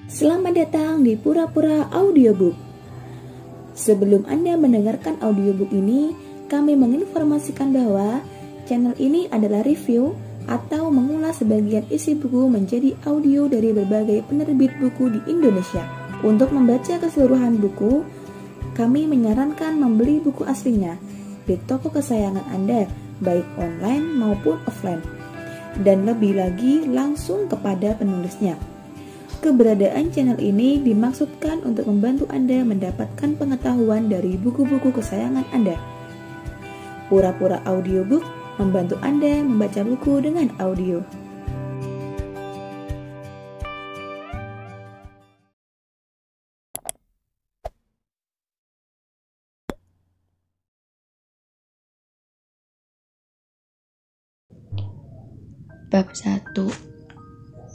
Selamat datang di Pura-Pura Audiobook. Sebelum Anda mendengarkan audiobook ini, kami menginformasikan bahwa channel ini adalah review atau mengulas sebagian isi buku menjadi audio dari berbagai penerbit buku di Indonesia. Untuk membaca keseluruhan buku, kami menyarankan membeli buku aslinya di toko kesayangan Anda, baik online maupun offline, dan lebih lagi langsung kepada penulisnya. Keberadaan channel ini dimaksudkan untuk membantu Anda mendapatkan pengetahuan dari buku-buku kesayangan Anda. Pura-Pura Audiobook membantu Anda membaca buku dengan audio. Bab 1.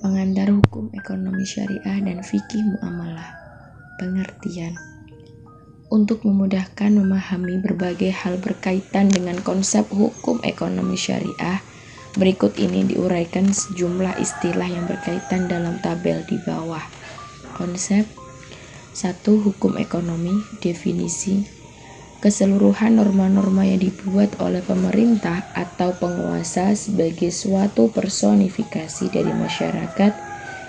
Pengantar Hukum Ekonomi Syariah dan Fikih Muamalah. Pengertian. Untuk memudahkan memahami berbagai hal berkaitan dengan konsep hukum ekonomi syariah, berikut ini diuraikan sejumlah istilah yang berkaitan dalam tabel di bawah. Konsep 1. Hukum ekonomi. Definisi: keseluruhan norma-norma yang dibuat oleh pemerintah atau penguasa sebagai suatu personifikasi dari masyarakat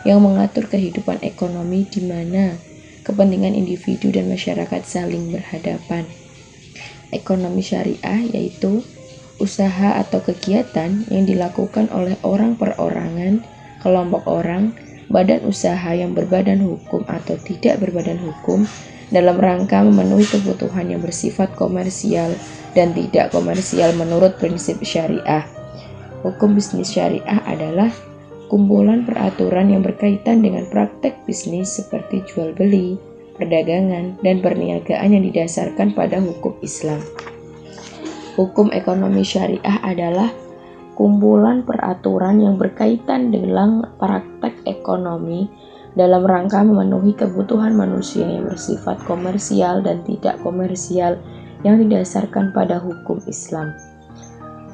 yang mengatur kehidupan ekonomi di mana kepentingan individu dan masyarakat saling berhadapan. Ekonomi syariah yaitu usaha atau kegiatan yang dilakukan oleh orang perorangan, kelompok orang, badan usaha yang berbadan hukum atau tidak berbadan hukum dalam rangka memenuhi kebutuhan yang bersifat komersial dan tidak komersial menurut prinsip syariah. Hukum bisnis syariah adalah kumpulan peraturan yang berkaitan dengan praktek bisnis seperti jual beli, perdagangan, dan perniagaan yang didasarkan pada hukum Islam. Hukum ekonomi syariah adalah kumpulan peraturan yang berkaitan dengan praktek ekonomi dalam rangka memenuhi kebutuhan manusia yang bersifat komersial dan tidak komersial yang didasarkan pada hukum Islam.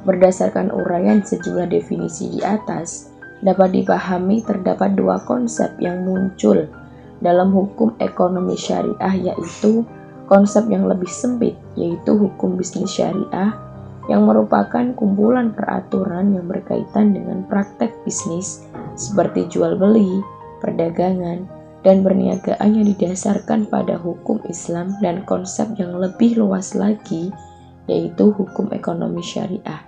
Berdasarkan uraian sejumlah definisi di atas, dapat dipahami terdapat dua konsep yang muncul dalam hukum ekonomi syariah, yaitu konsep yang lebih sempit, yaitu hukum bisnis syariah, yang merupakan kumpulan peraturan yang berkaitan dengan praktek bisnis seperti jual beli, perdagangan, dan perniagaan yang didasarkan pada hukum Islam, dan konsep yang lebih luas lagi yaitu hukum ekonomi syariah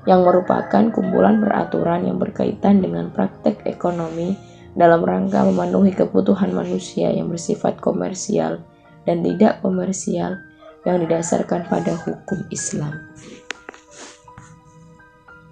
yang merupakan kumpulan peraturan yang berkaitan dengan praktek ekonomi dalam rangka memenuhi kebutuhan manusia yang bersifat komersial dan tidak komersial yang didasarkan pada hukum Islam.